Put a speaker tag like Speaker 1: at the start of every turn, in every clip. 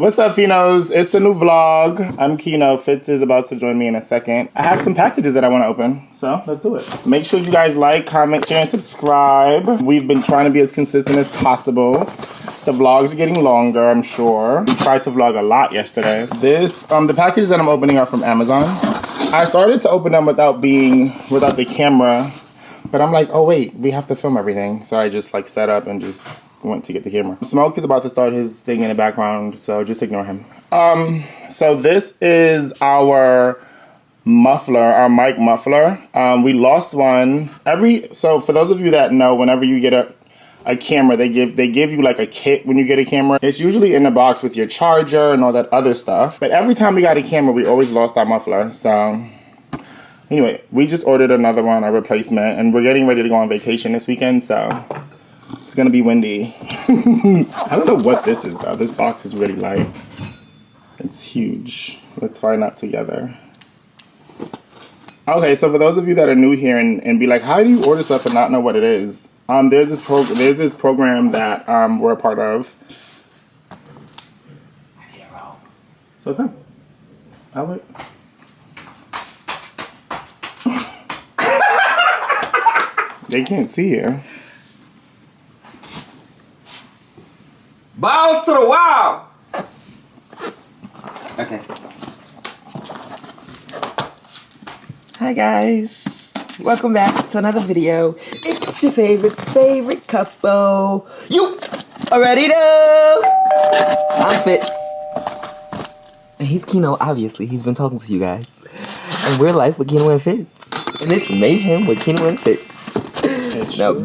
Speaker 1: What's up, Finos? It's a new vlog. I'm Kino. Fitz is about to join me in a second. I have some packages that I want to open, so let's do it. Make sure you guys like, comment, share, and subscribe. We've been trying to be as consistent as possible. The vlogs are getting longer, I'm sure. We tried to vlog a lot yesterday. The packages that I'm opening are from Amazon. I started to open them without the camera, but I'm like, oh wait, we have to film everything. So I just like set up and just went to get the camera. Smoke is about to start his thing in the background, so just ignore him. So this is our muffler, our mic muffler. We lost one. So for those of you that know, whenever you get a camera, they give you like a kit when you get a camera. It's usually in the box with your charger and all that other stuff. But every time we got a camera, we always lost our muffler. So anyway, we just ordered another one, a replacement, and we're getting ready to go on vacation this weekend, so it's gonna be windy. I don't know what this is though. This box is really light. It's huge. Let's find out together. Okay, so for those of you that are new here and be like, how do you order stuff and not know what it is? There's this program that we're a part of. I need a roll. It's okay. I'll wait. They can't see you.
Speaker 2: Balls to the wall! Okay.
Speaker 3: Hi guys, welcome back to another video. It's your favorite couple. You already know. I'm Fitz. And he's Kino, obviously. He's been talking to you guys. And we're live with Kino and Fitz. And it's mayhem with Kino and Fitz. Now,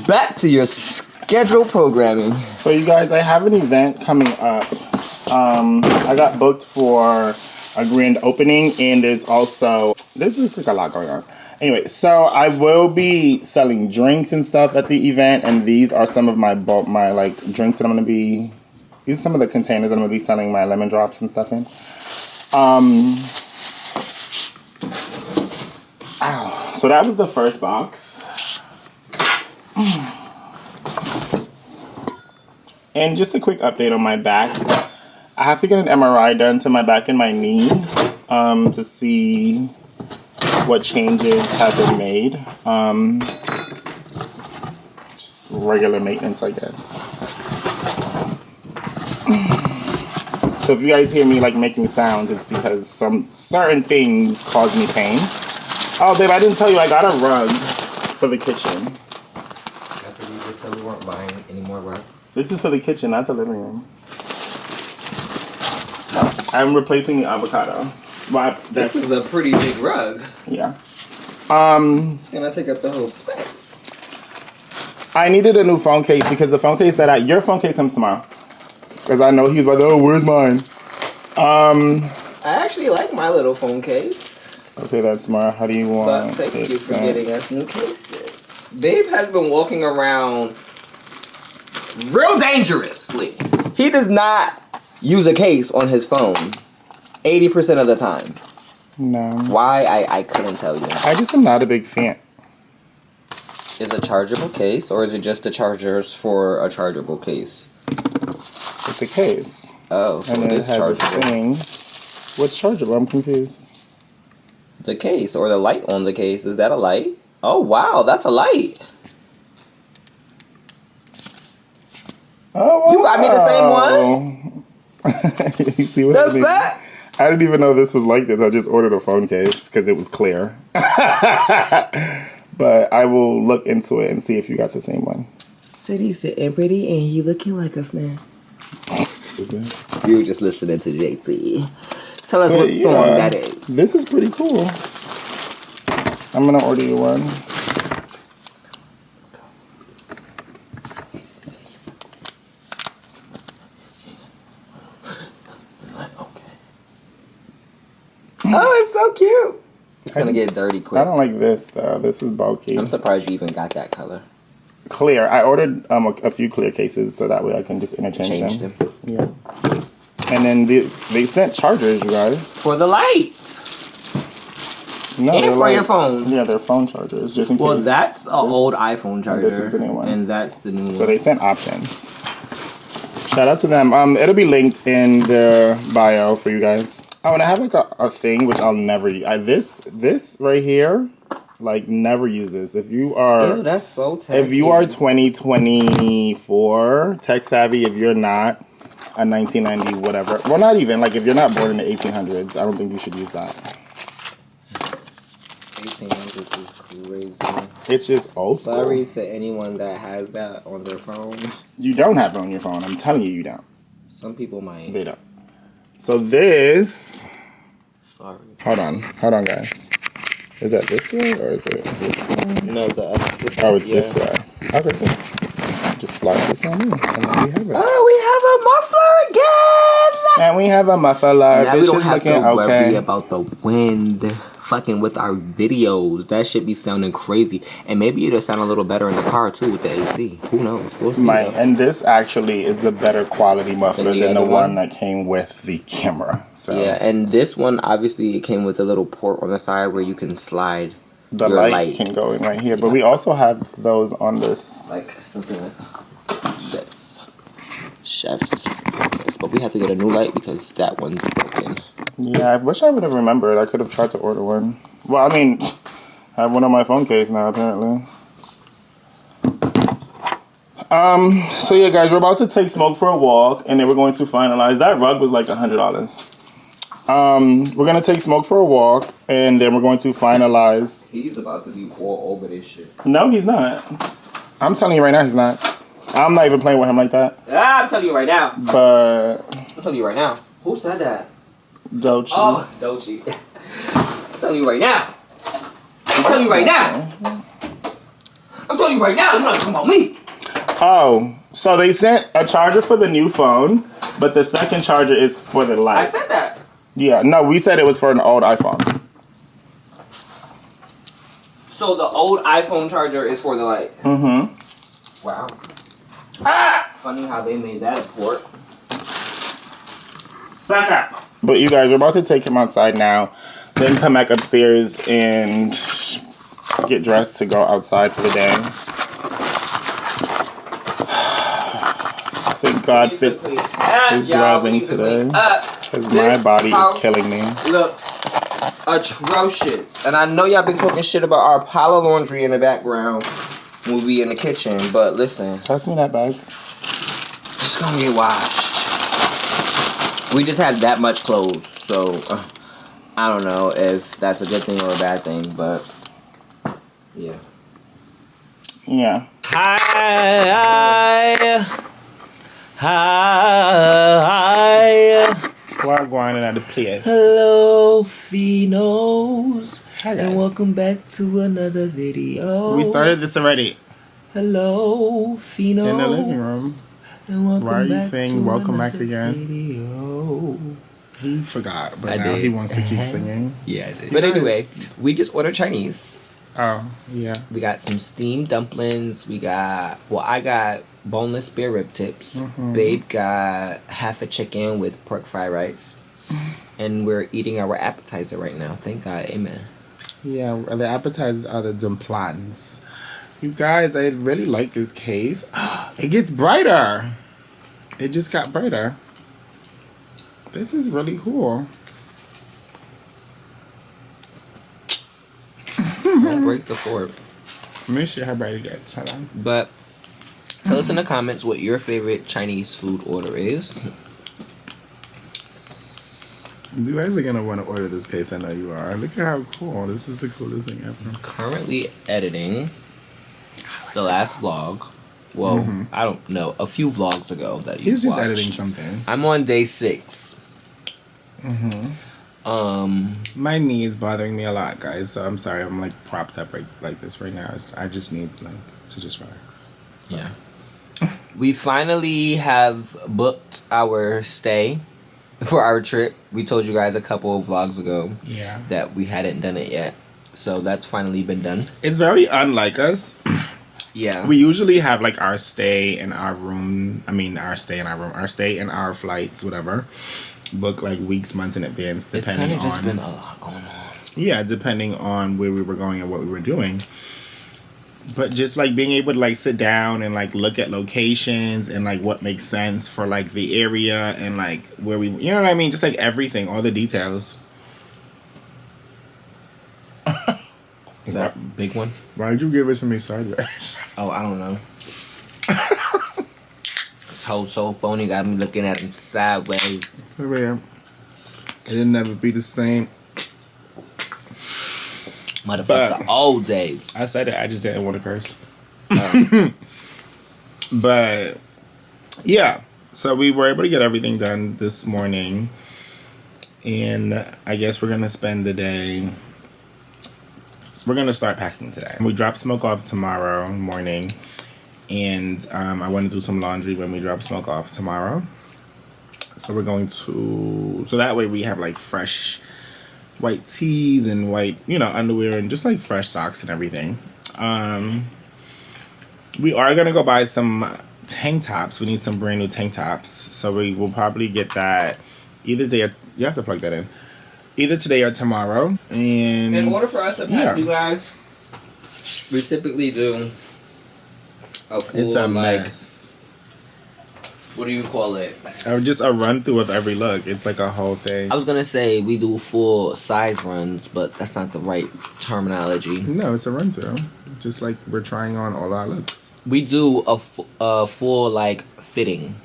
Speaker 3: back to your scheduled programming.
Speaker 1: So you guys, I have an event coming up. I got booked for a grand opening, and there's just like a lot going on. Anyway, so I will be selling drinks and stuff at the event, and these are some of my like drinks that I'm gonna be. These are some of the containers I'm gonna be selling my lemon drops and stuff in. So that was the first box. And just a quick update on my back. I have to get an MRI done to my back and my knee to see what changes have been made. Just regular maintenance, I guess. So if you guys hear me like making sounds, it's because some certain things cause me pain. Oh, babe, I didn't tell you I got a rug for the kitchen.
Speaker 2: After we just said we weren't buying any more rugs.
Speaker 1: This is for the kitchen, not the living room. I'm replacing the avocado. Well,
Speaker 2: this is a pretty big rug.
Speaker 1: Yeah.
Speaker 2: It's gonna take up the whole space.
Speaker 1: I needed a new phone case because the phone case that your phone case comes tomorrow. Because I know he's like, oh, where's mine?
Speaker 2: I actually like my little phone case.
Speaker 1: Okay, that's smart. How do you want
Speaker 2: But thank you for getting us new cases. Babe has been walking around real dangerously. He does not use a case on his phone 80% of the time.
Speaker 1: No.
Speaker 2: Why? I couldn't tell you.
Speaker 1: I just am not a big fan.
Speaker 2: Is a chargeable case, or is it just the chargers for a chargeable case?
Speaker 1: It's a case.
Speaker 2: Oh, so
Speaker 1: and
Speaker 2: it is
Speaker 1: has
Speaker 2: chargeable.
Speaker 1: a thing. What's chargeable? I'm confused.
Speaker 2: The case, or the light on the case. Is that a light? Oh, wow, that's a light.
Speaker 1: Oh, wow.
Speaker 2: You got me the same one?
Speaker 1: You see what
Speaker 2: That's
Speaker 1: I mean?
Speaker 2: that?
Speaker 1: I didn't even know this was like this. I just ordered a phone case because it was clear. But I will look into it and see if you got the same one.
Speaker 3: So he's sitting pretty and he looking like us now.
Speaker 2: You were just listening to JT. Tell us what song that is.
Speaker 1: This is pretty cool. I'm going to order you one.
Speaker 3: Oh, it's so cute.
Speaker 2: It's going to get dirty quick.
Speaker 1: I don't like this, though. This is bulky.
Speaker 2: I'm surprised you even got that color.
Speaker 1: Clear. I ordered a few clear cases so that way I can just interchange them. Yeah. And then they sent chargers, you guys.
Speaker 2: For the light.
Speaker 1: No,
Speaker 2: and for your phone.
Speaker 1: Yeah, they're phone chargers, just in case.
Speaker 2: Well, that's an old iPhone charger.
Speaker 1: And this is the new one.
Speaker 2: And that's the new one.
Speaker 1: So they sent options. Shout out to them. It'll be linked in the bio for you guys. Oh, and I have like a thing which I'll never use. This right here, like never use this. If you are,
Speaker 2: Ew, that's so tacky.
Speaker 1: if you are 2024 tech savvy, if you're not a 1990 whatever, well, not even like if you're not born in the 1800s, I don't think you should use that.
Speaker 2: 1800s is crazy.
Speaker 1: It's just old school.
Speaker 2: Sorry to anyone that has that on their phone.
Speaker 1: You don't have it on your phone. I'm telling you, you don't.
Speaker 2: Some people might.
Speaker 1: They don't. So this.
Speaker 2: Sorry.
Speaker 1: Hold on, guys. Is that this way or is it this way?
Speaker 2: No, the opposite.
Speaker 1: Oh, it's this way. Okay, cool. Just slide this on in, and then we have it.
Speaker 2: Oh, we have a muffler again.
Speaker 1: And we have a muffler.
Speaker 2: Now we
Speaker 1: Bitch
Speaker 2: don't
Speaker 1: is
Speaker 2: have
Speaker 1: looking
Speaker 2: to worry
Speaker 1: okay.
Speaker 2: about the wind fucking with our videos. That should be sounding crazy, and maybe it'll sound a little better in the car too with the AC. Who knows? We'll see.
Speaker 1: And this actually is a better quality muffler than the one that came with the camera. So
Speaker 2: yeah, and this one obviously it came with a little port on the side where you can slide.
Speaker 1: the light can go in right here, but we also have those on this.
Speaker 2: Like something like this. Chef's purpose. But we have to get a new light because that one's broken.
Speaker 1: Yeah, I wish I would have remembered. I could have tried to order one. Well, I mean, I have one on my phone case now, apparently. So yeah, guys, we're about to take Smoke for a walk, and then we're going to finalize. That rug was like $100. We're gonna take Smoke for a walk, and then we're going to finalize.
Speaker 2: He's about to be all over this shit.
Speaker 1: No, he's not. I'm telling you right now, he's not. I'm not even playing with him like that.
Speaker 2: I'm telling you right now.
Speaker 1: But
Speaker 2: I'm telling you right now. Who said that?
Speaker 1: Dochi.
Speaker 2: Oh, Dochi. I'm telling you right now. I'm telling you right now. I'm telling you right now. You're not talking about me.
Speaker 1: Oh, so they sent a charger for the new phone, but the second charger is for the light.
Speaker 2: I said that.
Speaker 1: Yeah, no, we said it was for an old iPhone.
Speaker 2: So the old iPhone charger is for the light.
Speaker 1: Mm-hmm.
Speaker 2: Wow. Ah! Funny how they made that a port.
Speaker 1: Back up. But you guys, we're about to take him outside now, then come back upstairs and get dressed to go outside for the day. Thank God Fitz is driving today, because my body is killing me.
Speaker 2: Look, atrocious. And I know y'all been talking shit about our pile of laundry in the background when we in the kitchen, but listen.
Speaker 1: Pass me that bag.
Speaker 2: It's gonna get washed. We just have that much clothes, so I don't know if that's a good thing or a bad thing, but yeah.
Speaker 1: Yeah.
Speaker 2: Hi. Hi.
Speaker 1: We're going at the place.
Speaker 2: Hello, Finos.
Speaker 1: Hi, guys.
Speaker 2: And welcome back to another video.
Speaker 1: We started this already.
Speaker 2: Hello, Finos.
Speaker 1: In the living room.
Speaker 2: And welcome
Speaker 1: Why are you
Speaker 2: back
Speaker 1: saying
Speaker 2: to
Speaker 1: welcome back
Speaker 2: another
Speaker 1: again?
Speaker 2: Video.
Speaker 1: He forgot, but
Speaker 2: I
Speaker 1: now
Speaker 2: did.
Speaker 1: he wants to keep singing.
Speaker 2: Yeah, I did. But anyway, we just ordered Chinese.
Speaker 1: Oh, yeah.
Speaker 2: We got some steamed dumplings. We got, I got boneless spare rib tips.
Speaker 1: Mm-hmm.
Speaker 2: Babe got half a chicken with pork fried rice. And we're eating our appetizer right now. Thank God. Amen.
Speaker 1: Yeah, the appetizers are the dumplings. You guys, I really like this case. It gets brighter. It just got brighter. This is really cool.
Speaker 2: Don't break the fork.
Speaker 1: Let me see how bright it gets. Hold on.
Speaker 2: But tell us in the comments what your favorite Chinese food order is.
Speaker 1: You guys are going to want to order this case. I know you are. Look at how cool. This is the coolest thing ever.
Speaker 2: Currently editing the last vlog. Well, I don't know. A few vlogs ago that you
Speaker 1: He's just
Speaker 2: watched.
Speaker 1: editing something.
Speaker 2: I'm on day 6.
Speaker 1: My knee is bothering me a lot, guys. So I'm sorry. I'm like propped up like this right now. I just need like to just relax. So.
Speaker 2: Yeah. We finally have booked our stay for our trip. We told you guys a couple of vlogs ago that we hadn't done it yet. So that's finally been done.
Speaker 1: It's very unlike us.
Speaker 2: Yeah.
Speaker 1: We usually have like our stay in our room. I mean, our stay in our room. Our stay in our flights, whatever. Book like weeks, months in advance, depending
Speaker 2: It's kind of just
Speaker 1: on.
Speaker 2: been a lot going on.
Speaker 1: Yeah, depending on where we were going and what we were doing. But just like being able to like sit down and like look at locations and like what makes sense for like the area and like where we, you know what I mean? Just like everything, all the details.
Speaker 2: Is that a big one?
Speaker 1: Why did you give it to me sideways?
Speaker 2: Oh, I don't know. This whole soul phony got me looking at him sideways.
Speaker 1: Yeah. It'll never be the same.
Speaker 2: Motherfucker, all day.
Speaker 1: I said it, I just didn't want to curse. But, yeah. So we were able to get everything done this morning. And I guess we're going to spend the day... We're going to start packing today. We drop Smoke off tomorrow morning. And I want to do some laundry when we drop Smoke off tomorrow. So we're going to... So that way we have like fresh white tees and white, you know, underwear and just like fresh socks and everything. We are going to go buy some tank tops. We need some brand new tank tops. So we will probably get that either day or... You have to plug that in. Either today or tomorrow. And
Speaker 2: in order for us to pack, you guys, we typically do a full,
Speaker 1: it's a
Speaker 2: like,
Speaker 1: mess.
Speaker 2: What do you call it?
Speaker 1: Just a run through of every look. It's like a whole thing.
Speaker 2: I was gonna say we do full size runs, but that's not the right terminology.
Speaker 1: No, it's a run through. Just like we're trying on all our looks.
Speaker 2: We do a full like fitting.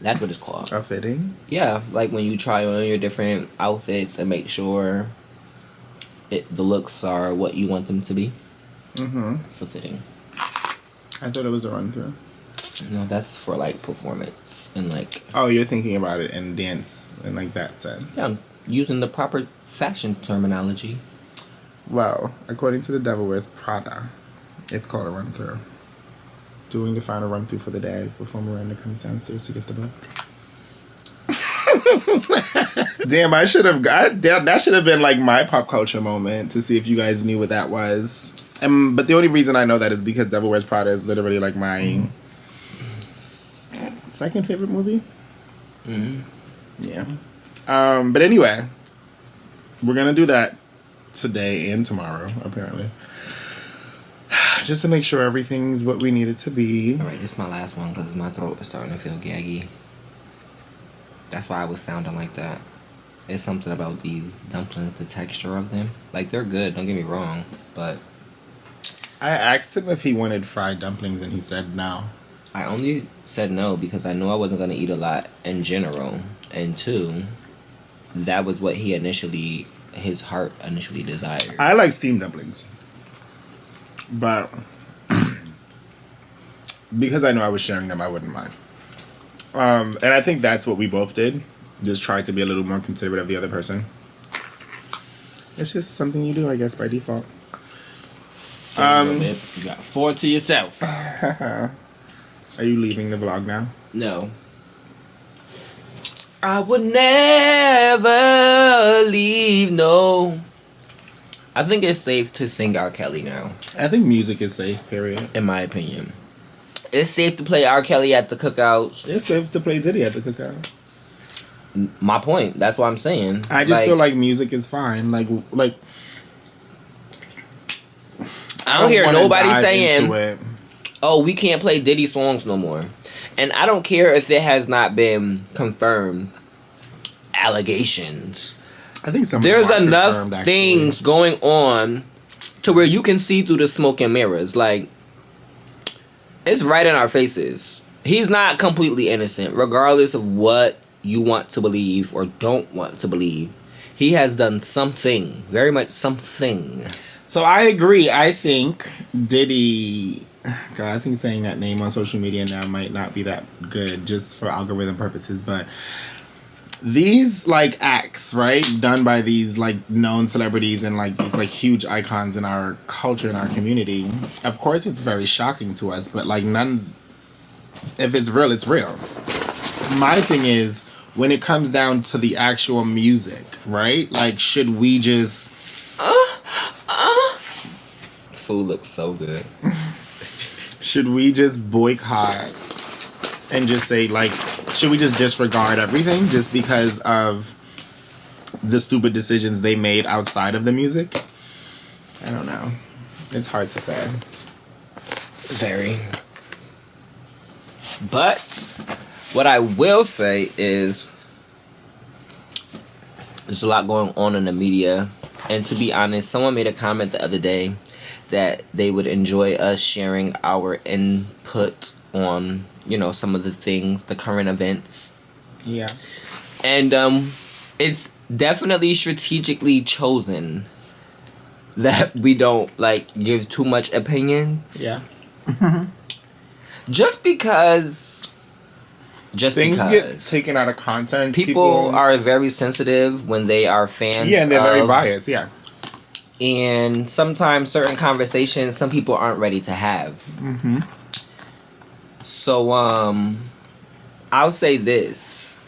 Speaker 2: That's what it's called.
Speaker 1: A fitting?
Speaker 2: Yeah, like when you try on your different outfits and make sure the looks are what you want them to be. Mm-hmm. It's a fitting.
Speaker 1: I thought it was a run through.
Speaker 2: No, that's for like performance and like.
Speaker 1: Oh, you're thinking about it in dance and like that sense.
Speaker 2: Yeah, I'm using the proper fashion terminology.
Speaker 1: Well, according to the Devil Wears Prada, it's called a run through. Doing the final run through for the day before Miranda comes downstairs to get the book. Damn, I should have got that. Should have been like my pop culture moment to see if you guys knew what that was. But the only reason I know that is because Devil Wears Prada is literally like my second favorite movie. Mm-hmm. Yeah. But anyway, we're gonna do that today and tomorrow, apparently. Just to make sure everything's what we need it to be.
Speaker 2: Alright, this is my last one because my throat is starting to feel gaggy. That's why I was sounding like that. It's something about these dumplings, the texture of them. Like, they're good, don't get me wrong, but...
Speaker 1: I asked him if he wanted fried dumplings and he said no.
Speaker 2: I only said no because I knew I wasn't going to eat a lot in general. And two, that was what his heart initially desired.
Speaker 1: I like steamed dumplings. But because I know I was sharing them, I wouldn't mind. And I think that's what we both did. Just tried to be a little more considerate of the other person. It's just something you do, I guess, by default.
Speaker 2: You got 4 to yourself.
Speaker 1: Are you leaving the vlog now?
Speaker 2: No. I would never leave, no. I think it's safe to sing R. Kelly now.
Speaker 1: I think music is safe, period.
Speaker 2: In my opinion. It's safe to play R. Kelly at the cookouts.
Speaker 1: It's safe to play Diddy at the cookout.
Speaker 2: My point. That's what I'm saying.
Speaker 1: I just feel like music is fine. Like
Speaker 2: I don't hear nobody saying, oh, we can't play Diddy songs no more. And I don't care if it has not been confirmed. Allegations.
Speaker 1: I think
Speaker 2: there's enough things going on to where you can see through the smoke and mirrors. Like, it's right in our faces. He's not completely innocent, regardless of what you want to believe or don't want to believe. He has done something, very much something.
Speaker 1: So I agree. I think Diddy... God, I think saying that name on social media now might not be that good just for algorithm purposes, but... These, like, acts, right, done by these, like, known celebrities and, like, these, like, huge icons in our culture, in our community, of course it's very shocking to us, but, like, if it's real, it's real. My thing is, when it comes down to the actual music, right, like, should we just...
Speaker 2: Food looks so good.
Speaker 1: Should we just boycott and just say, like... Should we just disregard everything just because of the stupid decisions they made outside of the music? I don't know. It's hard to say.
Speaker 2: Very. But what I will say is there's a lot going on in the media. And to be honest, someone made a comment the other day that they would enjoy us sharing our input on, you know, some of the things, the current events.
Speaker 1: Yeah.
Speaker 2: And it's definitely strategically chosen that we don't, like, give too much opinions.
Speaker 1: Yeah.
Speaker 2: Just because
Speaker 1: things get taken out of context.
Speaker 2: People are very sensitive when they are fans.
Speaker 1: Yeah, and they're very biased. Yeah.
Speaker 2: And sometimes certain conversations some people aren't ready to have.
Speaker 1: Mm-hmm.
Speaker 2: So I'll say this: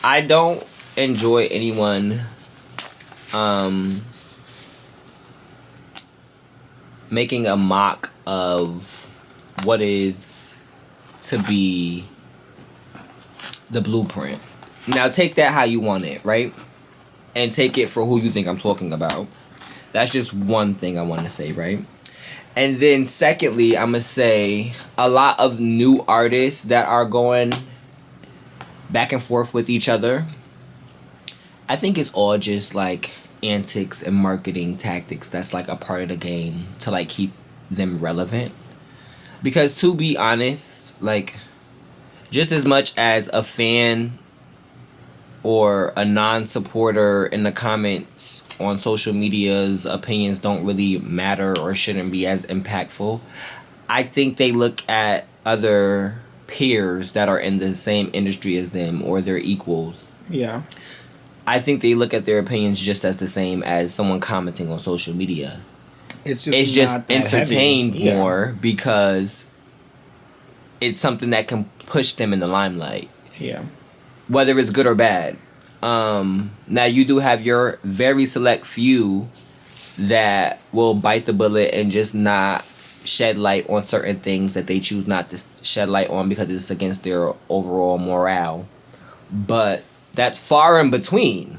Speaker 2: I don't enjoy anyone making a mock of what is to be the blueprint. Now take that how you want it, right? And take it for who you think I'm talking about. That's just one thing I want to say, right? And then secondly, I'm going to say a lot of new artists that are going back and forth with each other. I think it's all just like antics and marketing tactics that's like a part of the game to like keep them relevant. Because to be honest, like, just as much as a fan or a non-supporter in the comments on social media's opinions don't really matter or shouldn't be as impactful, I think they look at other peers that are in the same industry as them or their equals.
Speaker 1: Yeah.
Speaker 2: I think they look at their opinions just as the same as someone commenting on social media.
Speaker 1: It's
Speaker 2: just entertained
Speaker 1: heavy.
Speaker 2: more because it's something that can push them in the limelight.
Speaker 1: Yeah.
Speaker 2: Whether it's good or bad. Now you do have your very select few that will bite the bullet and just not shed light on certain things that they choose not to shed light on because it's against their overall morale. But that's far in between.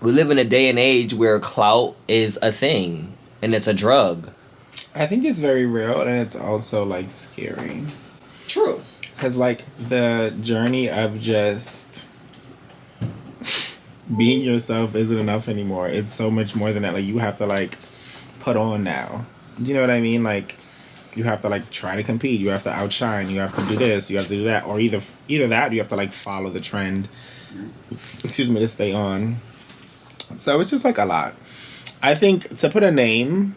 Speaker 2: We live in a day and age where clout is a thing and it's a drug.
Speaker 1: I think it's very real and it's also like scary.
Speaker 2: True.
Speaker 1: Because like the journey of just being yourself isn't enough anymore. It's so much more than that. Like you have to like put on now. Do you know what I mean? Like you have to like try to compete. You have to outshine. You have to do this. You have to do that. Or either that or you have to like follow the trend. Excuse me, to stay on. So it's just like a lot. I think to put a name,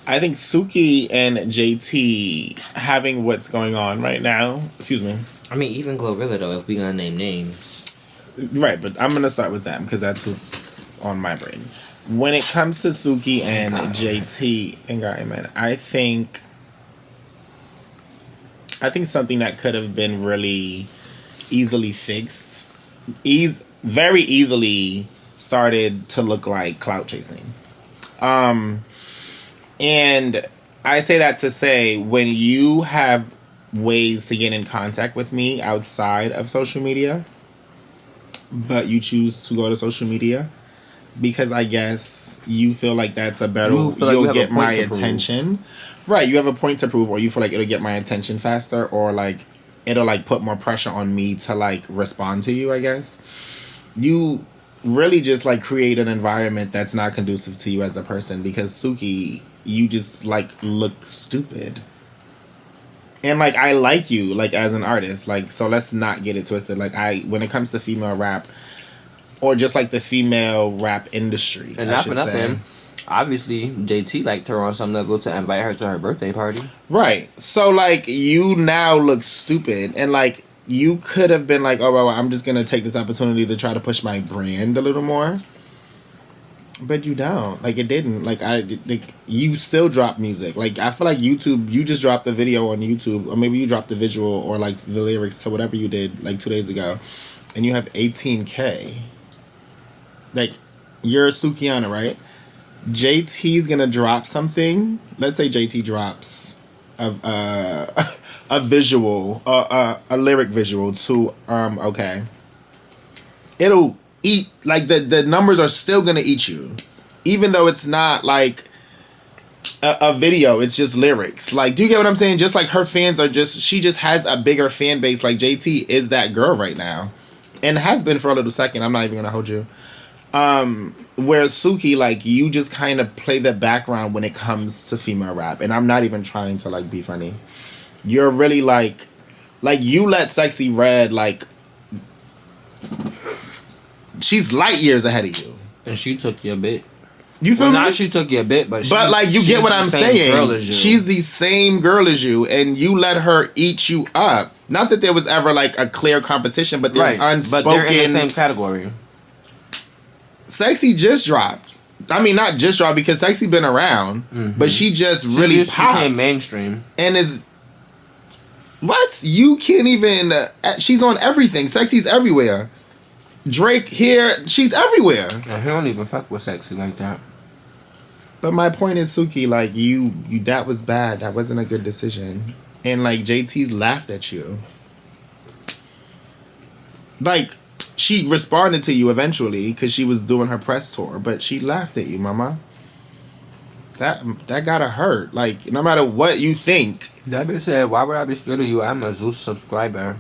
Speaker 1: I think Suki and JT having what's going on right now. Excuse me.
Speaker 2: I mean, even Glorilla though, if we gonna name names.
Speaker 1: Right, but I'm gonna start with them because that's what's on my brain. When it comes to Suki and JT and Guyman, I think something that could have been really easily fixed, very easily started to look like clout chasing. And I say that to say when you have ways to get in contact with me outside of social media, but you choose to go to social media because I guess you feel like that's a better, you'll get my attention. Right, you have a point to prove, or you feel like it'll get my attention faster, or like it'll like put more pressure on me to like respond to you, I guess. You really just like create an environment that's not conducive to you as a person because Suki, you just like look stupid. And like I like you like as an artist, like so let's not get it twisted. Like when it comes to female rap or just like the female rap industry,
Speaker 2: and not for nothing, obviously JT liked her on some level to invite her to her birthday party. Right.
Speaker 1: So like you now look stupid and like you could have been like, oh well, I'm just gonna take this opportunity to try to push my brand a little more. But you don't. Like, it didn't. Like, you still drop music. Like, I feel like YouTube, you just dropped a video on YouTube, or maybe you dropped the visual or, like, the lyrics to whatever you did, like, 2 days ago, and you have 18K. Like, you're Sukiana, right? JT's gonna drop something. Let's say JT drops a visual, a lyric visual to, okay. It'll like the numbers are still gonna eat you, even though it's not like a video. It's just lyrics. Like, do you get what I'm saying? Just like her fans are just, she just has a bigger fan base. Like JT is that girl right now, and has been for a little second. I'm not even gonna hold you. Where Suki, like, you just kind of play the background when it comes to female rap, and I'm not even trying to like be funny. You're really like you let Sexy Red, like, she's light years ahead of you,
Speaker 2: and she took your bit.
Speaker 1: You feel me?
Speaker 2: Not she took your bit, but
Speaker 1: like, you get what I'm saying. She's the same girl as you, and you let her eat you up. Not that there was ever like a clear competition, but there's unspoken. But they're in the same category. Sexy just dropped. I mean, not just dropped, because Sexy been around, but she just really popped. Became mainstream, and is what you can't even. She's on everything. Sexy's everywhere. Drake here, she's everywhere.
Speaker 2: And he don't even fuck with Sexy like that.
Speaker 1: But my point is, Suki, like, you that was bad. That wasn't a good decision. And like JT's laughed at you. Like, she responded to you eventually because she was doing her press tour, but she laughed at you, mama. That gotta hurt. Like, no matter what you think.
Speaker 2: That bitch said, why would I be scared of you? I'm a Zeus subscriber.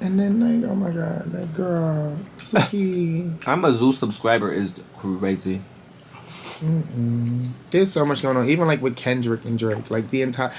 Speaker 1: And then like, oh my god, that girl, Suki.
Speaker 2: I'm a Zeus subscriber is crazy.
Speaker 1: There's so much going on, even like with Kendrick and Drake. Like the entire.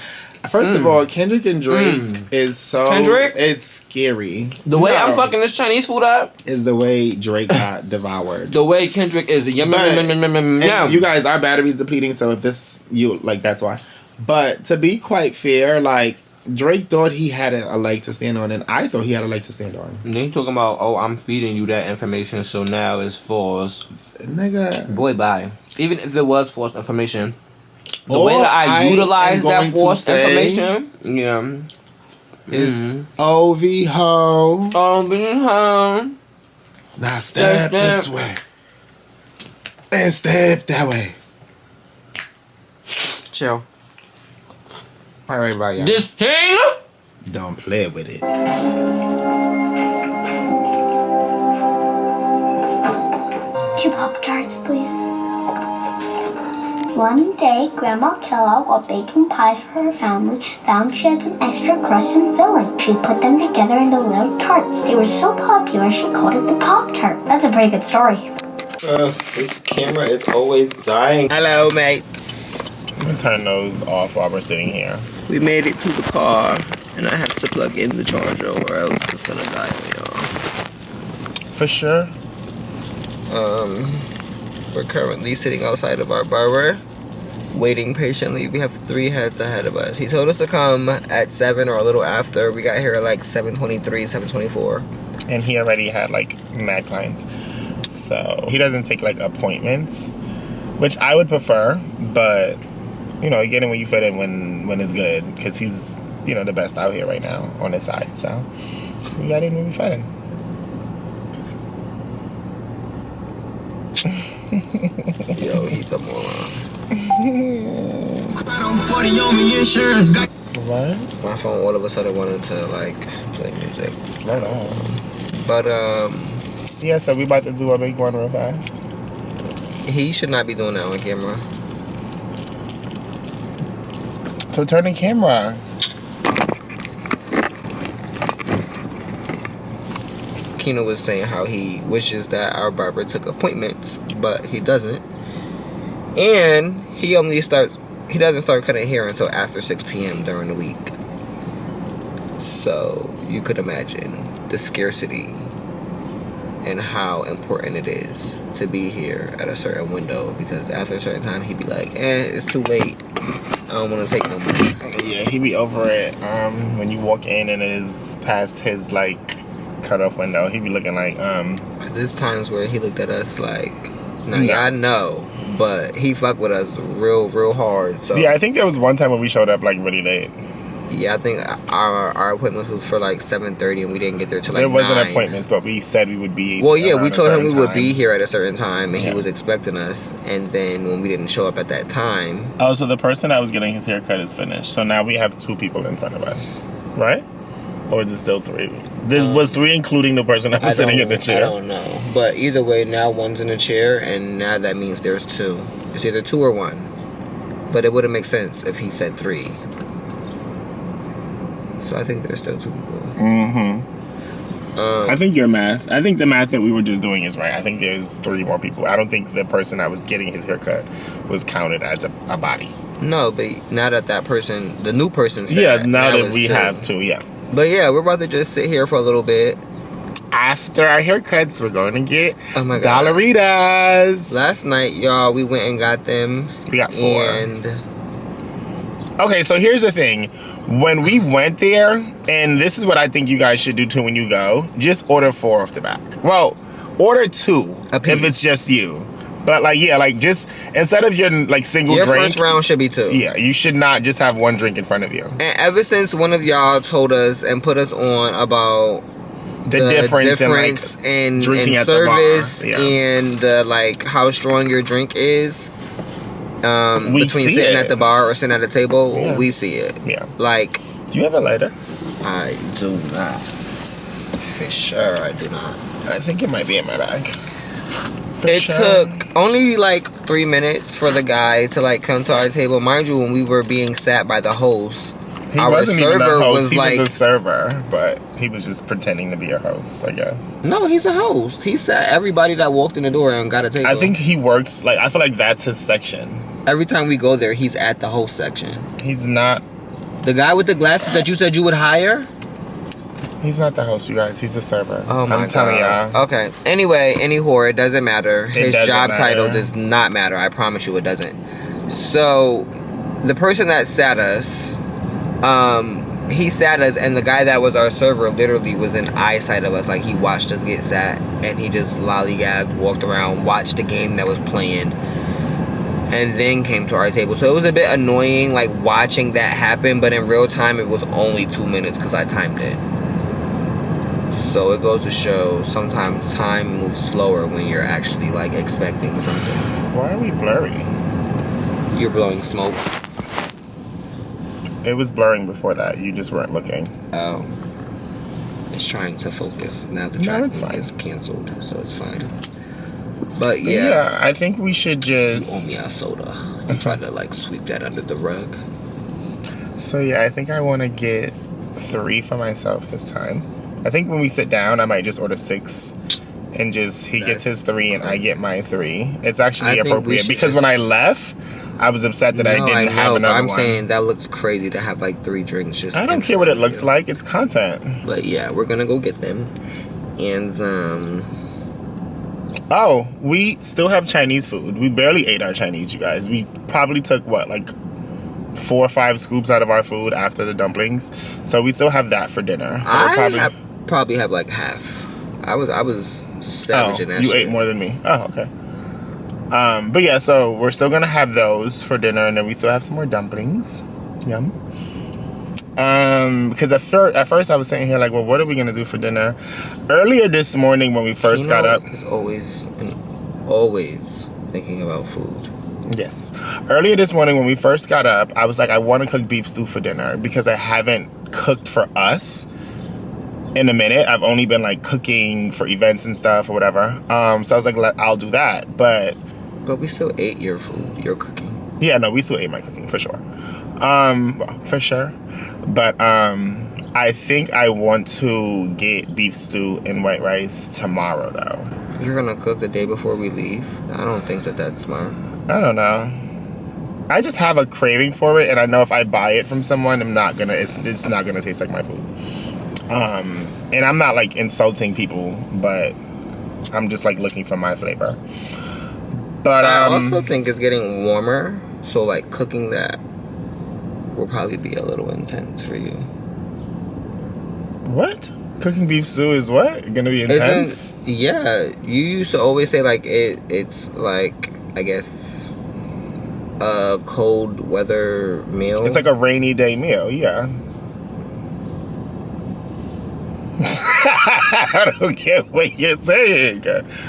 Speaker 1: First of all, Kendrick and Drake is so. Kendrick? It's scary.
Speaker 2: The way I'm fucking this Chinese food up
Speaker 1: is the way Drake got devoured.
Speaker 2: The way Kendrick is You
Speaker 1: guys, our battery's depleting, so if this that's why. But to be quite fair, like, Drake thought he had a leg to stand on, and I thought he had a leg to stand on.
Speaker 2: And then you talking about, oh, I'm feeding you that information, so now it's false.
Speaker 1: Nigga.
Speaker 2: Boy, bye. Even if it was false information, the way that I utilize that false information,
Speaker 1: is OV ho.
Speaker 2: OV ho.
Speaker 1: Now step this way. And step that way.
Speaker 2: Chill.
Speaker 1: Alright, bye, y'all.
Speaker 2: This thing?
Speaker 1: Don't play with it.
Speaker 4: 2 Pop-Tarts, please. One day, Grandma Kellogg, while baking pies for her family, found she had some extra crust and filling. She put them together into little tarts. They were so popular, she called it the Pop-Tart. That's a pretty good story.
Speaker 2: This camera is always dying. Hello, mates.
Speaker 1: I'm gonna turn those off while we're sitting here.
Speaker 2: We made it to the car, and I have to plug in the charger, or else it's gonna die on y'all.
Speaker 1: For sure.
Speaker 2: We're currently sitting outside of our barber, waiting patiently. We have 3 heads ahead of us. He told us to come at 7 or a little after. We got here at like 7:23, 7:24.
Speaker 1: And he already had like mad clients. So he doesn't take like appointments, which I would prefer, but you know, you get in when you fit in when it's good, because he's, you know, the best out here right now on his side. So we got in when we fit in.
Speaker 2: Yo, he's a moron.
Speaker 1: What?
Speaker 2: My phone all of a sudden wanted to like play music.
Speaker 1: Slow down.
Speaker 2: But
Speaker 1: yeah, so we about to do a big one real fast.
Speaker 2: He should not be doing that on camera.
Speaker 1: So turn the camera.
Speaker 2: Kino was saying how he wishes that our barber took appointments, but he doesn't. And he doesn't start cutting hair until after 6 p.m. during the week. So you could imagine the scarcity and how important it is to be here at a certain window, because after a certain time he'd be like, it's too late. I don't want to take no more.
Speaker 1: Yeah, he be over it. When you walk in and it is past his like cutoff window, he be looking like
Speaker 2: There's times where he looked at us like, I know, but he fucked with us real hard. So
Speaker 1: yeah, I think there was one time when we showed up like really late.
Speaker 2: Yeah, I think our appointment was for like 7:30, and we didn't get there till like 9.
Speaker 1: There wasn't appointments, but we said we would be.
Speaker 2: Well, yeah, we told him we would be here at a certain time, and he was expecting us. And then when we didn't show up at that time,
Speaker 1: oh, so the person that was getting his haircut is finished. So now we have 2 people in front of us, right? Or is it still 3? This was 3, including the person that was sitting in the chair.
Speaker 2: I don't know, but either way, now one's in the chair, and now that means there's 2. It's either 2 or 1. But it wouldn't make sense if he said 3. So I think there's still 2 people.
Speaker 1: I think your math. I think the math that we were just doing is right. I think there's 3 more people. I don't think the person that was getting his haircut was counted as a body.
Speaker 2: No, but now that person, the new person said.
Speaker 1: Yeah, now that
Speaker 2: was
Speaker 1: we
Speaker 2: 2.
Speaker 1: have 2, yeah.
Speaker 2: But yeah, we're about to just sit here for a little bit.
Speaker 1: After our haircuts, we're going to get
Speaker 2: Oh my God.
Speaker 1: Dollaritas.
Speaker 2: Last night, y'all, we went and got them.
Speaker 1: We got 4.
Speaker 2: And
Speaker 1: okay, so here's the thing. When we went there, and this is what I think you guys should do too when you go, just order 4 off the back. Well, order 2 if it's just you. But like, yeah, like just instead of your like single
Speaker 2: your
Speaker 1: drink.
Speaker 2: first round should be 2.
Speaker 1: Yeah, you should not just have 1 drink in front of you.
Speaker 2: And ever since one of y'all told us and put us on about
Speaker 1: The difference
Speaker 2: in
Speaker 1: drinking at
Speaker 2: service
Speaker 1: the bar. Yeah.
Speaker 2: and like how strong your drink is
Speaker 1: We
Speaker 2: between
Speaker 1: see
Speaker 2: sitting
Speaker 1: it.
Speaker 2: at the bar or sitting at a table.
Speaker 1: Yeah.
Speaker 2: We see it.
Speaker 1: Yeah.
Speaker 2: Like,
Speaker 1: Do you have a lighter?
Speaker 2: I do not. For sure, I do not.
Speaker 1: I think it might be in my bag.
Speaker 2: It took only like 3 minutes for the guy to like come to our table. Mind you, when we were being sat by the host,
Speaker 1: He
Speaker 2: our
Speaker 1: wasn't even
Speaker 2: server
Speaker 1: the host.
Speaker 2: was
Speaker 1: He
Speaker 2: like,
Speaker 1: was a server, but he was just pretending to be a host, I guess.
Speaker 2: no, he's a host. He sat everybody that walked in the door and got a table.
Speaker 1: I think he works, like, I feel like that's his section.
Speaker 2: Every time we go there, he's at the host section.
Speaker 1: He's not,
Speaker 2: The guy with the glasses that you said you would hire?
Speaker 1: he's not the host, you guys. He's the server.
Speaker 2: Oh my
Speaker 1: I'm telling
Speaker 2: God.
Speaker 1: y'all.
Speaker 2: Okay. Anyway, it doesn't matter. His
Speaker 1: doesn't
Speaker 2: job title
Speaker 1: matter.
Speaker 2: does not matter. I promise you it doesn't. So, the person that sat us, he sat us, and the guy that was our server literally was in eyesight of us. Like, he watched us get sat, and he just lollygagged, walked around, watched the game that was playing, and then came to our table. So it was a bit annoying, like, watching that happen, but in real time, it was only 2 minutes because I timed it. So it goes to show sometimes time moves slower when you're actually, like, expecting something.
Speaker 1: Why are we blurry?
Speaker 2: You're blowing smoke.
Speaker 1: It was blurring before that. You just weren't looking.
Speaker 2: Oh. It's trying to focus. Now the
Speaker 1: No,
Speaker 2: track
Speaker 1: it's fine.
Speaker 2: is canceled, so it's fine. But
Speaker 1: But
Speaker 2: yeah,
Speaker 1: yeah, I think we should
Speaker 2: you owe
Speaker 1: just...
Speaker 2: me a soda. You try to like sweep that under the rug.
Speaker 1: So yeah, I think I want to get 3 for myself this time. I think when we sit down, I might just order 6 and just he gets his 3 and I get my 3. It's
Speaker 2: I
Speaker 1: actually
Speaker 2: think we
Speaker 1: appropriate
Speaker 2: should
Speaker 1: because when I left, I was upset that I didn't have another
Speaker 2: I'm
Speaker 1: one.
Speaker 2: saying that looks crazy to have like 3 drinks just.
Speaker 1: I don't care what it looks like. It's content.
Speaker 2: But yeah, we're gonna go get them, and
Speaker 1: Oh, we still have Chinese food. We barely ate our Chinese, you guys. We probably took what, like 4 or 5 scoops out of our food after the dumplings. So we still have that for dinner. So
Speaker 2: I probably have like half. I was savage in that
Speaker 1: you
Speaker 2: shit.
Speaker 1: ate more than me. Oh, okay. But yeah, so we're still gonna have those for dinner, and then we still have some more dumplings. Yum. Because at first I was sitting here like, well, what are we gonna do for dinner? Earlier this morning when we first got up,
Speaker 2: is always thinking about food.
Speaker 1: yes. Earlier this morning when we first got up, I was like, I want to cook beef stew for dinner because I haven't cooked for us in a minute. I've only been like cooking for events and stuff or whatever. So I was like, I'll do that. But
Speaker 2: we still ate your food, your cooking.
Speaker 1: yeah, no, we still ate my cooking for sure. Well, for sure. But I think I want to get beef stew and white rice tomorrow though.
Speaker 2: You're gonna cook the day before we leave? I don't think that's smart.
Speaker 1: I don't know. I just have a craving for it, and I know if I buy it from someone, it's not gonna taste like my food. And I'm not like insulting people, but I'm just like looking for my flavor. But
Speaker 2: I also think it's getting warmer, so like cooking that will probably be a little intense for you.
Speaker 1: What? Cooking beef stew is what? Gonna be intense?
Speaker 2: Yeah, you used to always say like it's like, I guess, a cold weather meal.
Speaker 1: It's like a rainy day meal, yeah. I don't get what you're saying.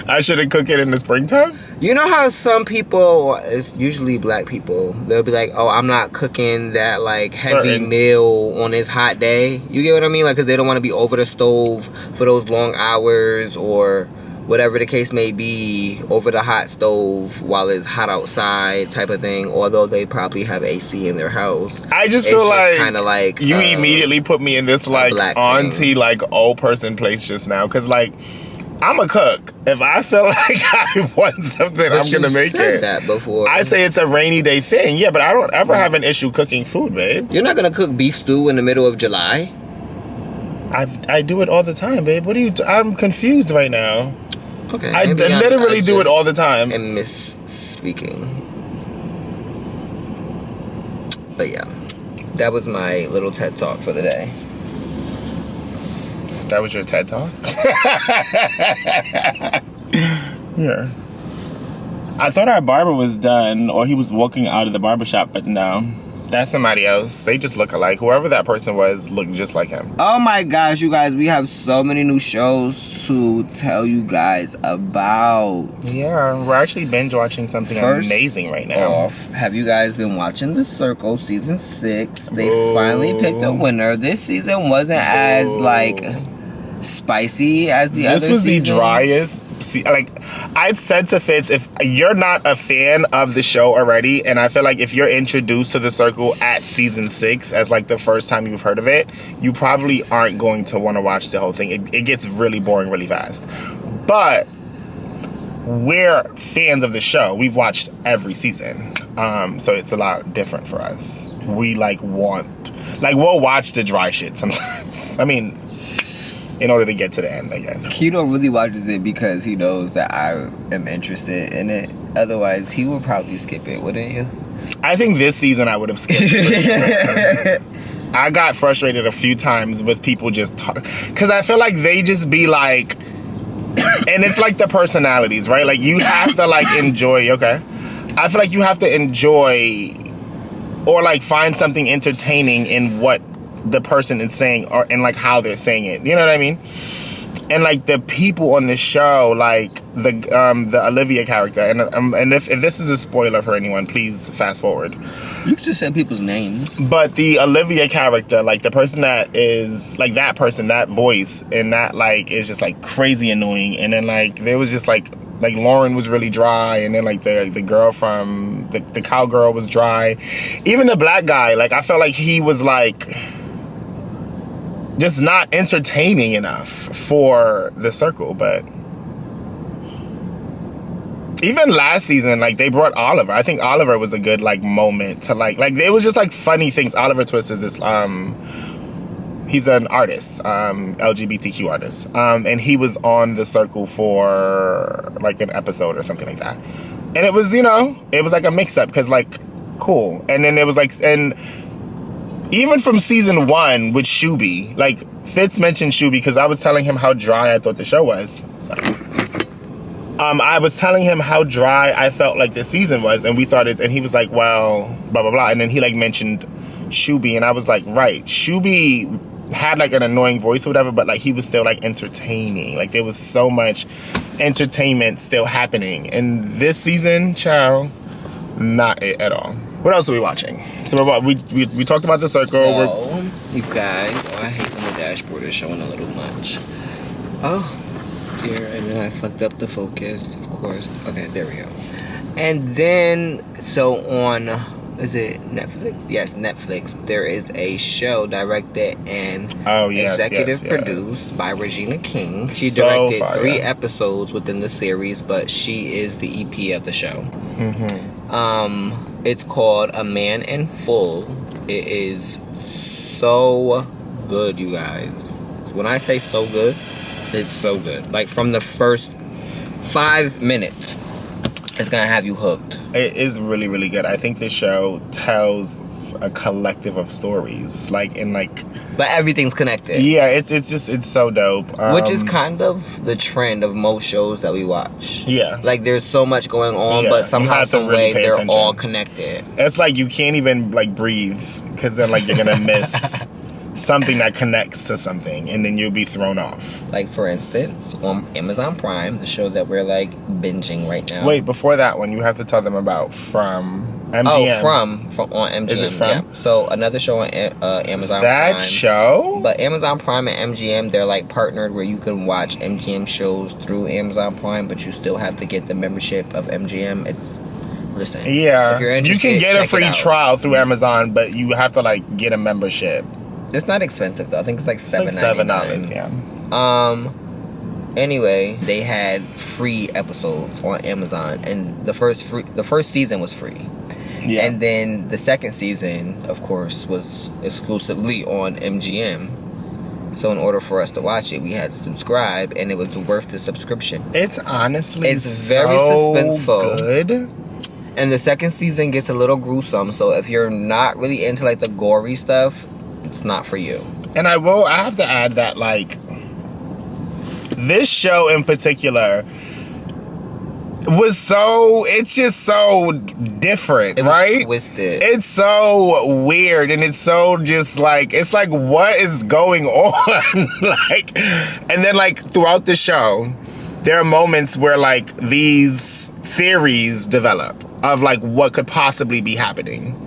Speaker 1: I shouldn't cook it in the springtime?
Speaker 2: You know how some people, it's usually black people, they'll be like, oh, I'm not cooking that like heavy meal on this hot day. You get what I mean? Like, because they don't want to be over the stove for those long hours, or whatever the case may be, over the hot stove while it's hot outside type of thing, although they probably have AC in their house.
Speaker 1: I just feel like
Speaker 2: kind of like
Speaker 1: you immediately put me in this like auntie like old person place just now, because like I'm a cook. If I feel like I want something, I'm gonna make it.
Speaker 2: That before.
Speaker 1: I say it's a rainy day thing. Yeah, but I don't ever have an issue cooking food, babe.
Speaker 2: You're not gonna cook beef stew in the middle of July?
Speaker 1: I do it all the time, babe. What are you? I'm confused right now.
Speaker 2: Okay.
Speaker 1: I literally do it all the time.
Speaker 2: And misspeaking. But yeah, that was my little TED talk for the day.
Speaker 1: That was your TED talk? Yeah. I thought our barber was done, or he was walking out of the barbershop, but no. That's somebody else. They just look alike. Whoever that person was looked just like him.
Speaker 2: Oh my gosh, you guys, we have so many new shows to tell you guys about.
Speaker 1: Yeah, we're actually binge watching something amazing right now.
Speaker 2: Have you guys been watching The Circle season 6? They finally picked a winner. This season wasn't as like spicy as the other seasons.
Speaker 1: This was the driest. See, like I said to Fitz, if you're not a fan of the show already, and I feel like if you're introduced to The Circle at season 6 as like the first time you've heard of it, you probably aren't going to want to watch the whole thing. It gets really boring really fast. But we're fans of the show. We've watched every season, so it's a lot different for us. We we'll watch the dry shit sometimes. I mean, in order to get to the end, I guess.
Speaker 2: Keto really watches it because he knows that I am interested in it. Otherwise, he would probably skip it, wouldn't you?
Speaker 1: I think this season I would have skipped it. I got frustrated a few times with people just talk, because I feel like they just be like, and it's like the personalities, right? Like you have to like enjoy, okay? I feel like you have to enjoy or like find something entertaining in what the person is saying, or and like how they're saying it, you know what I mean? And like the people on the show, like the Olivia character, and if this is a spoiler for anyone, please fast forward.
Speaker 2: You could just say people's names.
Speaker 1: But the Olivia character, like the person that is like that person, that voice, and that like is just like crazy annoying. And then like there was just like Lauren was really dry, and then like the girl from the cowgirl was dry. Even the black guy, like I felt like he was like just not entertaining enough for The Circle. But even last season, like they brought Oliver. I think Oliver was a good like moment to like it was just like funny things. Oliver Twist is this he's an artist, LGBTQ artist, and he was on The Circle for like an episode or something like that. And it was, you know, it was like a mix up because like cool. And then it was like, and even from season 1 with Shuby, like Fitz mentioned Shuby because I was telling him how dry I thought the show was. Sorry. I was telling him how dry I felt like the season was, and we started, and he was like, well, blah, blah, blah. And then he like mentioned Shuby, and I was like, right, Shuby had like an annoying voice or whatever, but like he was still like entertaining. Like there was so much entertainment still happening. And this season, child, not it at all. What else are we watching? So we talked about The Circle.
Speaker 2: So, you guys, I hate when the dashboard is showing a little much. Oh, here, and then I fucked up the focus, of course. Okay, there we go. And then, so on, is it Netflix? Yes, Netflix. There is a show directed and executive produced by Regina King. She directed 3 episodes within the series, but she is the EP of the show. Mm-hmm. It's called A Man in Full. It is so good, you guys. When I say so good, it's so good. Like from the first 5 minutes, it's gonna have you hooked.
Speaker 1: It is really, really good. I think this show tells a collective of stories,
Speaker 2: but everything's connected.
Speaker 1: Yeah, it's so dope.
Speaker 2: Which is kind of the trend of most shows that we watch.
Speaker 1: Yeah,
Speaker 2: like there's so much going on, but somehow, some way, they're all connected.
Speaker 1: It's like you can't even like breathe because then like you're gonna miss something that connects to something, and then you'll be thrown off.
Speaker 2: Like for instance, on Amazon Prime, the show that we're like binging right now.
Speaker 1: Wait, before that one, you have to tell them about From MGM.
Speaker 2: Oh, from on MGM.
Speaker 1: Is it from?
Speaker 2: Yeah. So another show on Amazon
Speaker 1: That
Speaker 2: Prime.
Speaker 1: show?
Speaker 2: But Amazon Prime and MGM, they're like partnered where you can watch MGM shows through Amazon Prime, but you still have to get the membership of MGM. Listen.
Speaker 1: Yeah.
Speaker 2: If you're
Speaker 1: You can
Speaker 2: interested,
Speaker 1: get a
Speaker 2: check
Speaker 1: free
Speaker 2: it out.
Speaker 1: trial through Amazon, but you have to like get a membership.
Speaker 2: It's not expensive though. I think it's like
Speaker 1: It's like $7, yeah.
Speaker 2: Anyway, they had free episodes on Amazon, and the first season was free.
Speaker 1: Yeah.
Speaker 2: And then the second season, of course, was exclusively on MGM. So in order for us to watch it, we had to subscribe, and it was worth the subscription.
Speaker 1: It's honestly
Speaker 2: very
Speaker 1: so
Speaker 2: suspenseful.
Speaker 1: good.
Speaker 2: And the second season gets a little gruesome, so if you're not really into like the gory stuff, it's not for you.
Speaker 1: And I have to add that like this show in particular it's just so different,
Speaker 2: It was
Speaker 1: right?
Speaker 2: twisted.
Speaker 1: It's so weird, and it's so just like, it's like, what is going on? Like, and then like throughout the show, there are moments where like these theories develop of like what could possibly be happening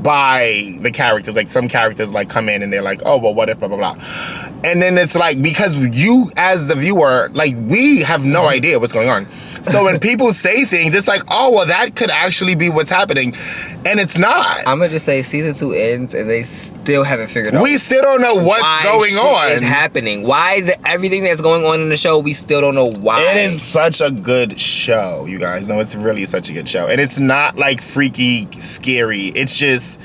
Speaker 1: by the characters. Like some characters like come in and they're like, oh well, what if blah blah blah, and then it's like, because you as the viewer, like, we have no idea what's going on. So when people say things, it's like, oh well, that could actually be what's happening, and it's not.
Speaker 2: I'm gonna just say season 2 ends and they still haven't figured out.
Speaker 1: We still don't know what's going on.
Speaker 2: Is happening. Why everything that's going on in the show, we still don't know why.
Speaker 1: It is such a good show, you guys. No, it's really such a good show, and it's not like freaky scary. It's just,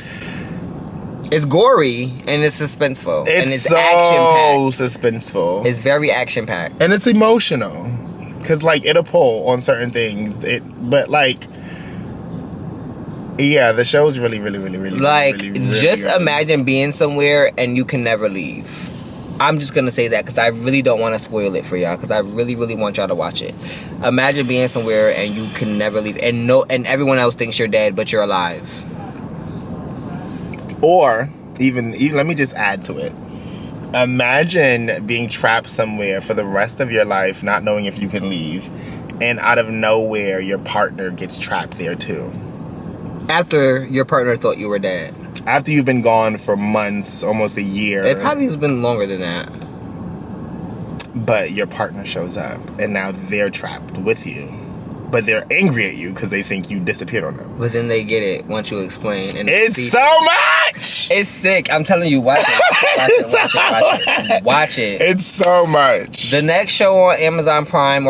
Speaker 2: it's gory and it's suspenseful.
Speaker 1: it's
Speaker 2: and it's
Speaker 1: so
Speaker 2: action-packed.
Speaker 1: suspenseful.
Speaker 2: It's very action-packed.
Speaker 1: And it's emotional, because like it'll pull on certain things. But like, yeah, the show's really
Speaker 2: Like, just
Speaker 1: good.
Speaker 2: imagine being somewhere and you can never leave. I'm just gonna say that because I really don't want to spoil it for y'all, because I really want y'all to watch it. Imagine being somewhere and you can never leave, and everyone else thinks you're dead, but you're alive.
Speaker 1: Or even let me just add to it. Imagine being trapped somewhere for the rest of your life, not knowing if you can leave, and out of nowhere, your partner gets trapped there too.
Speaker 2: After your partner thought you were dead.
Speaker 1: After you've been gone for months, almost a year.
Speaker 2: It probably has been longer than that.
Speaker 1: But your partner shows up, and now they're trapped with you. But they're angry at you because they think you disappeared on them.
Speaker 2: But then they get it once you explain. And
Speaker 1: It's so much!
Speaker 2: It's sick. I'm telling you, watch it. Watch it.
Speaker 1: It's so much.
Speaker 2: The next show on Amazon Prime,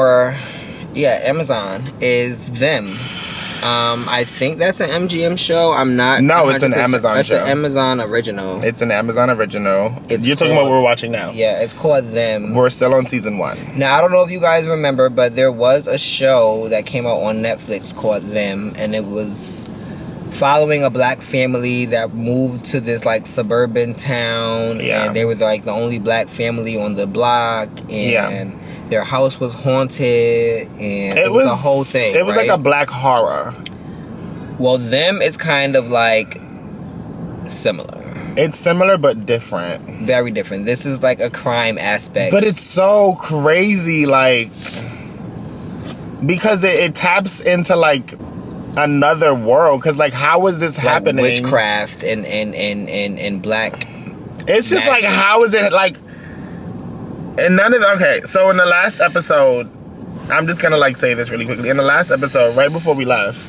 Speaker 2: Amazon, is Them. I think that's an MGM show. I'm not.
Speaker 1: No, it's an
Speaker 2: 100%.
Speaker 1: Amazon show.
Speaker 2: It's an Amazon original.
Speaker 1: It's an Amazon original.
Speaker 2: It's
Speaker 1: You're talking about what we're watching now.
Speaker 2: Yeah, it's called Them.
Speaker 1: We're still on season 1.
Speaker 2: Now, I don't know if you guys remember, but there was a show that came out on Netflix called Them, and it was following a black family that moved to this like suburban town, and they were like the only black family on the block, and their house was haunted, and it was a whole thing.
Speaker 1: It was like a black horror.
Speaker 2: Well, Them is kind of like similar.
Speaker 1: It's similar but different.
Speaker 2: Very different. This is like a crime aspect.
Speaker 1: But it's so crazy, like, because it taps into like another world. Because like, how is this happening?
Speaker 2: Witchcraft and black.
Speaker 1: It's just
Speaker 2: magic.
Speaker 1: like, how is it like? And none of okay. So in the last episode, I'm just gonna like say this really quickly. In the last episode, right before we left,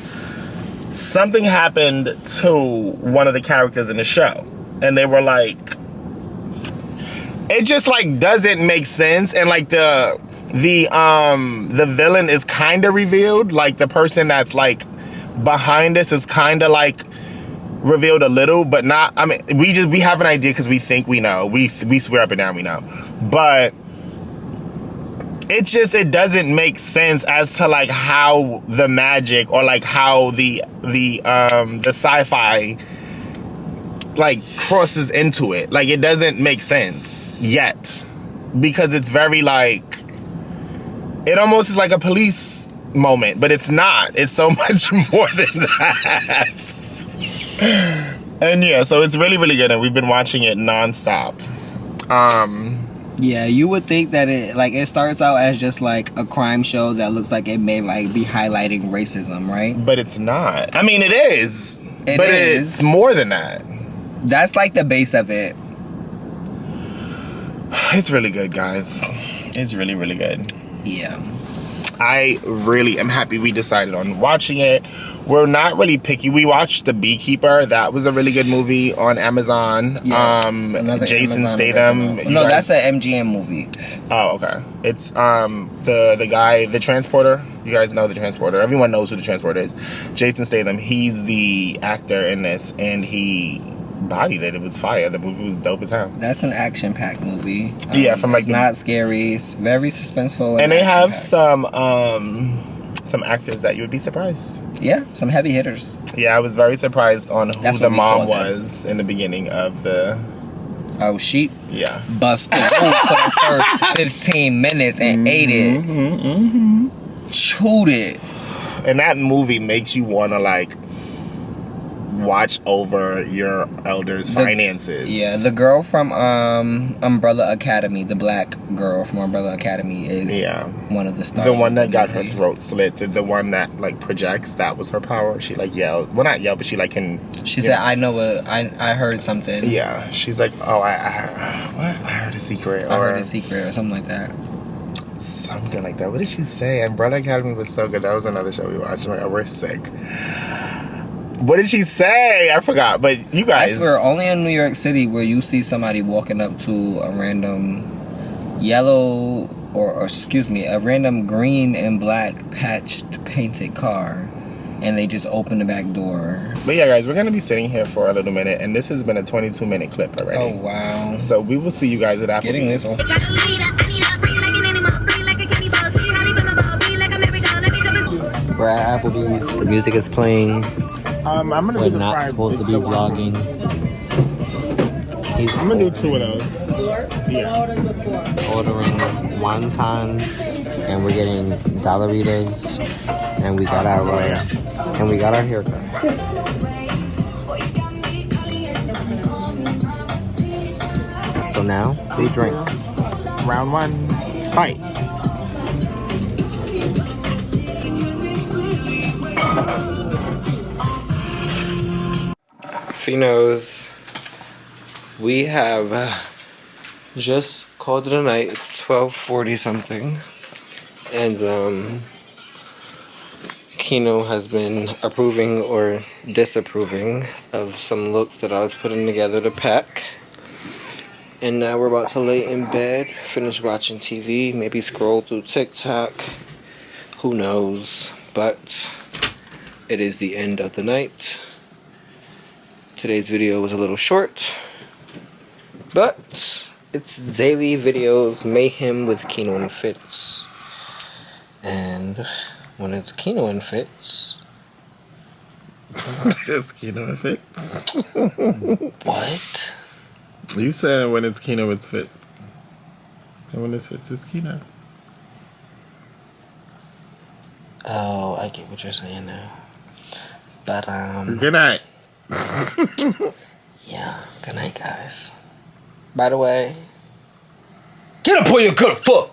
Speaker 1: something happened to one of the characters in the show, and they were like, it just like doesn't make sense, and like the villain is kind of revealed, like the person that's like behind this is kind of like revealed a little, but not. I mean, we have an idea because we think we know. We swear up and down we know, but it doesn't make sense as to like how the magic or like how the sci-fi like crosses into it. Like, it doesn't make sense yet, because it's very like, it almost is like a police moment, but it's not. It's so much more than that. And yeah, so it's really good, and we've been watching it nonstop.
Speaker 2: Yeah, you would think that it starts out as just like a crime show that looks like it may like be highlighting racism, right?
Speaker 1: But it's not. I mean, it is. It's more than that.
Speaker 2: That's like the base of it.
Speaker 1: It's really good, guys. It's really, really good.
Speaker 2: Yeah.
Speaker 1: I really am happy we decided on watching it. We're not really picky. We watched The Beekeeper. That was a really good movie on Amazon.
Speaker 2: Yes,
Speaker 1: Jason Statham.
Speaker 2: No, that's an MGM movie.
Speaker 1: Oh, okay. It's the guy, the transporter. You guys know the transporter. Everyone knows who the transporter is. Jason Statham. He's the actor in this, and he bodied it. It was fire. The movie was dope as hell.
Speaker 2: That's an action-packed movie.
Speaker 1: Yeah, from like
Speaker 2: it's not scary. It's very suspenseful.
Speaker 1: And they have some actors that you would be surprised.
Speaker 2: Yeah, some heavy hitters.
Speaker 1: Yeah, I was very surprised on who the mom was in the beginning of the.
Speaker 2: Oh, she busted for the first 15 minutes and ate it. Chewed it.
Speaker 1: And that movie makes you want to like watch over your elders' finances.
Speaker 2: Yeah, the girl from Umbrella Academy, the black girl from Umbrella Academy is one of the stars.
Speaker 1: The one that got her throat slit, the one that like projects, that was her power. She like yelled, well not yelled, but she like can.
Speaker 2: She said, I heard something.
Speaker 1: Yeah, she's like, oh, I heard a secret.
Speaker 2: I heard a secret or something like that.
Speaker 1: Something like that. What did she say? Umbrella Academy was so good. That was another show we watched. I'm like, oh, we're sick. What did she say? I forgot. But you guys,
Speaker 2: I swear, only in New York City where you see somebody walking up to a random yellow or excuse me, a random green and black patched painted car, and they just open the back door.
Speaker 1: But yeah, guys, we're gonna be sitting here for a little minute, and this has been a 22-minute clip already.
Speaker 2: Oh wow!
Speaker 1: So we will see you guys at Applebee's.
Speaker 2: Getting this one. We're at Applebee's. The music is playing.
Speaker 1: I'm gonna
Speaker 2: We're not supposed to be vlogging.
Speaker 1: I'm gonna do 2 of those. Yeah.
Speaker 2: Ordering wontons, and we're getting dollaritas, and we got our haircut. So now we drink.
Speaker 1: Round 1, fight.
Speaker 2: Finos, we have just called it a night. It's 12:40 something, and Kino has been approving or disapproving of some looks that I was putting together to pack. And now we're about to lay in bed, finish watching TV, maybe scroll through TikTok. Who knows? But it is the end of the night. Today's video was a little short, but it's daily videos, mayhem with Kino and Fitz. And when it's Kino and Fitz...
Speaker 1: It's Kino and Fitz.
Speaker 2: What?
Speaker 1: You said when it's Kino, it's Fitz. And when it's Fitz, it's Kino.
Speaker 2: Oh, I get what you're saying now. But,
Speaker 1: Good night.
Speaker 2: yeah, good night, guys. By the way, get up on your good foot!